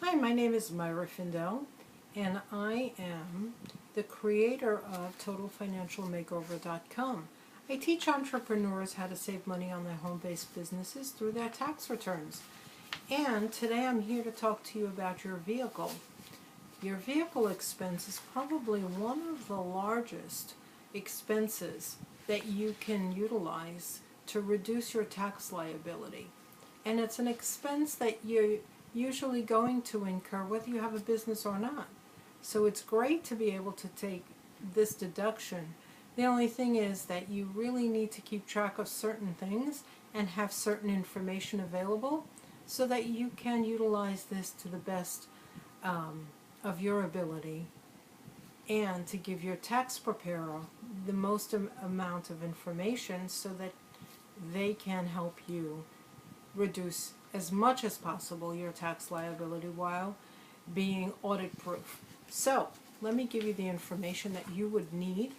Hi, my name is Myra Findell, and I am the creator of TotalFinancialMakeover.com. I teach entrepreneurs how to save money on their home-based businesses through their tax returns. And today I'm here to talk to you about your vehicle. Your vehicle expense is probably one of the largest expenses that you can utilize to reduce your tax liability. And it's an expense that you're usually going to incur whether you have a business or not. So it's great to be able to take this deduction. The only thing is that you really need to keep track of certain things and have certain information available so that you can utilize this to the best of your ability and to give your tax preparer the most amount of information so that they can help you reduce as much as possible your tax liability while being audit proof. So let me give you the information that you would need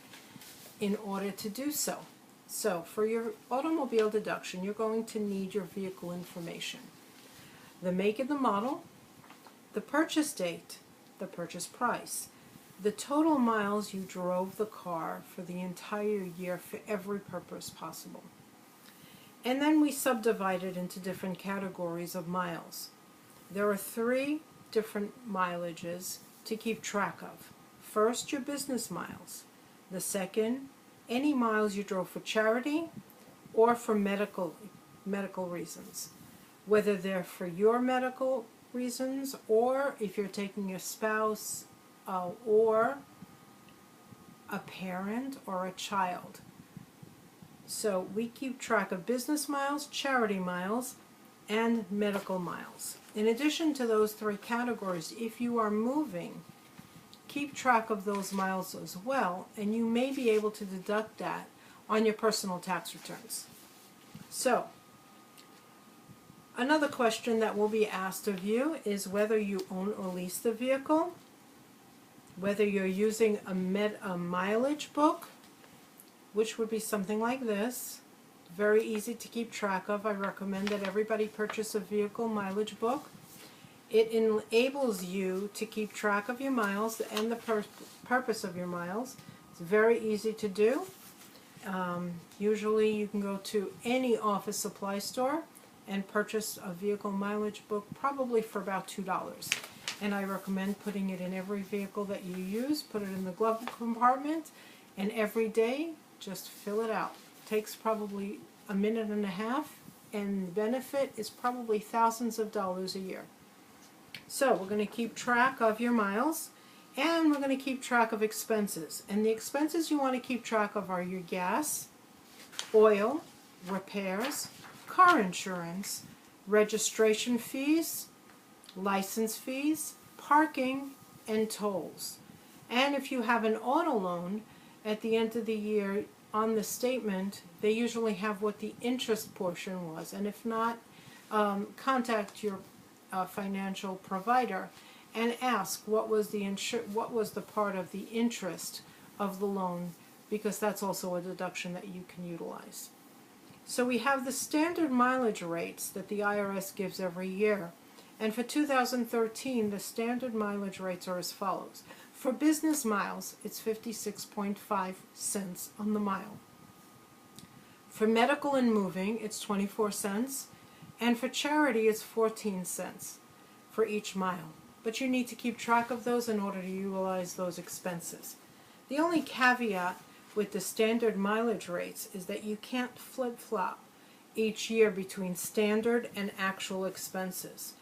in order to do so. So for your automobile deduction, you're going to need your vehicle information: the make and the model, the purchase date, the purchase price, the total miles you drove the car for the entire year for every purpose possible. And then we subdivide it into different categories of miles. There are 3 different mileages to keep track of. First, your business miles. The second, any miles you drove for charity or for medical reasons, whether they're for your medical reasons or if you're taking your spouse or a parent or a child. So we keep track of business miles, charity miles, and medical miles. In addition to those 3 categories, if you are moving, keep track of those miles as well, and you may be able to deduct that on your personal tax returns. So, another question that will be asked of you is whether you own or lease the vehicle, whether you're using a mileage book, which would be something like this. Very easy to keep track of. I recommend that everybody purchase a vehicle mileage book. It enables you to keep track of your miles and the purpose of your miles. It's very easy to do. Usually you can go to any office supply store and purchase a vehicle mileage book probably for about $2. And I recommend putting it in every vehicle that you use. Put it in the glove compartment, and every day just fill it out. It takes probably a minute and a half, and the benefit is probably thousands of dollars a year. So we're going to keep track of your miles, and we're going to keep track of expenses. And the expenses you want to keep track of are your gas, oil, repairs, car insurance, registration fees, license fees, parking, and tolls. And if you have an auto loan, at the end of the year on the statement, they usually have what the interest portion was. And if not, contact your financial provider and ask what was the part of the interest of the loan, because that's also a deduction that you can utilize. So we have the standard mileage rates that the IRS gives every year. And for 2013, the standard mileage rates are as follows. For business miles, it's 56.5 cents on the mile. For medical and moving, it's 24 cents. And for charity, it's 14 cents for each mile. But you need to keep track of those in order to utilize those expenses. The only caveat with the standard mileage rates is that you can't flip-flop each year between standard and actual expenses.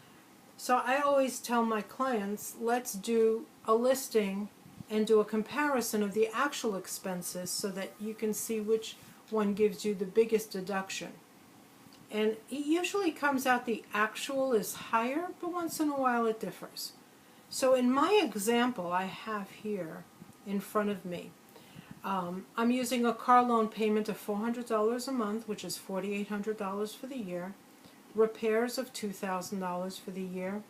So I always tell my clients, let's do a listing and do a comparison of the actual expenses so that you can see which one gives you the biggest deduction. And it usually comes out the actual is higher, but once in a while it differs. So in my example I have here in front of me, I'm using a car loan payment of $400 a month, which is $4,800 for the year. Repairs of $2,000 for the year.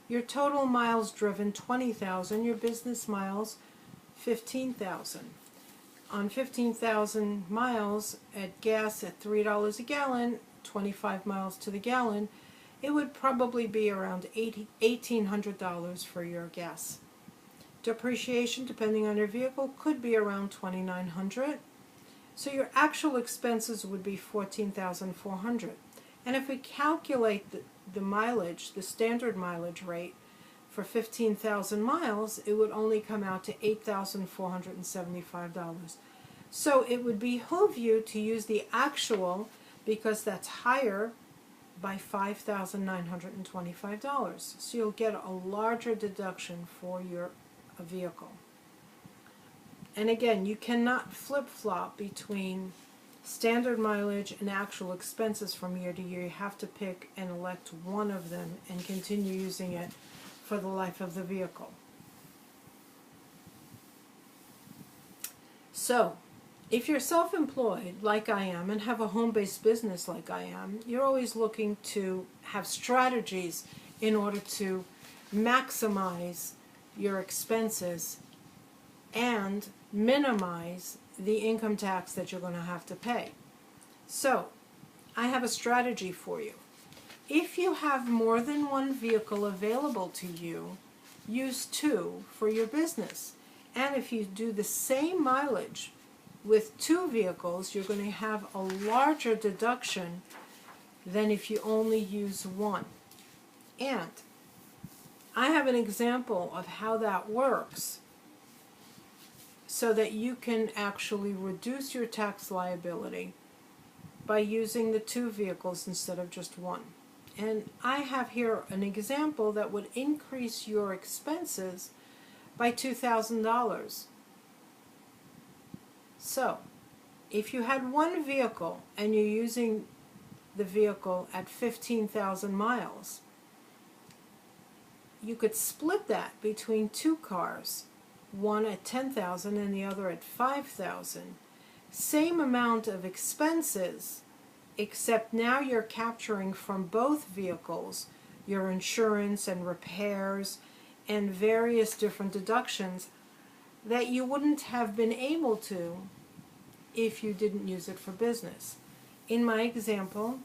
Your total miles driven 20,000. Your business miles 15,000. On 15,000 miles at gas at $3 a gallon, 25 miles to the gallon, it would probably be around $1,800 for your gas. Depreciation, depending on your vehicle, could be around $2,900. So your actual expenses would be $14,400. And if we calculate the mileage, the standard mileage rate for 15,000 miles, it would only come out to $8,475. So it would behoove you to use the actual, because that's higher by $5,925. So you'll get a larger deduction for your vehicle. And again, you cannot flip-flop between standard mileage and actual expenses from year to year. You have to pick and elect one of them and continue using it for the life of the vehicle. So, if you're self-employed like I am and have a home-based business like I am, you're always looking to have strategies in order to maximize your expenses and minimize the income tax that you're going to have to pay. So, I have a strategy for you. If you have more than one vehicle available to you, use two for your business. And if you do the same mileage with two vehicles, you're going to have a larger deduction than if you only use one. And I have an example of how that works so that you can actually reduce your tax liability by using the two vehicles instead of just one. And I have here an example that would increase your expenses by $2,000. So, if you had one vehicle and you're using the vehicle at 15,000 miles, you could split that between two cars, one at 10,000 and the other at 5,000. Same amount of expenses, except now you're capturing from both vehicles your insurance and repairs and various different deductions that you wouldn't have been able to if you didn't use it for business. In my example,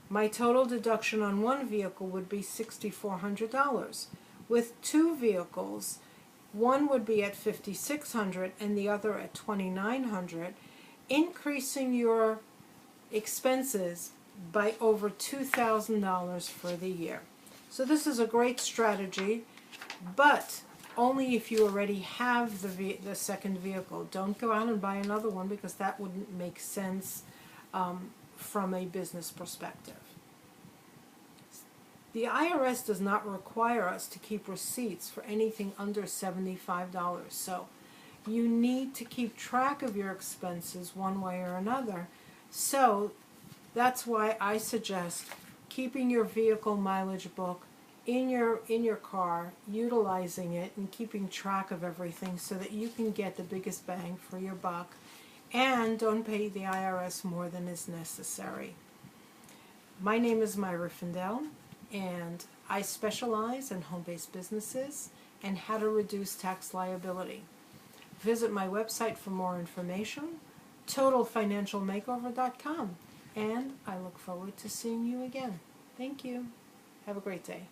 my total deduction on one vehicle would be $6,400. With two vehicles, one would be at $5,600 and the other at $2,900, increasing your expenses by over $2,000 for the year. So this is a great strategy, but only if you already have the second vehicle. Don't go out and buy another one because that wouldn't make sense from a business perspective. The IRS does not require us to keep receipts for anything under $75, so you need to keep track of your expenses one way or another. So that's why I suggest keeping your vehicle mileage book in your car, utilizing it and keeping track of everything so that you can get the biggest bang for your buck and don't pay the IRS more than is necessary. My name is Myra Findell, and I specialize in home-based businesses and how to reduce tax liability. Visit my website for more information, totalfinancialmakeover.com, and I look forward to seeing you again. Thank you. Have a great day.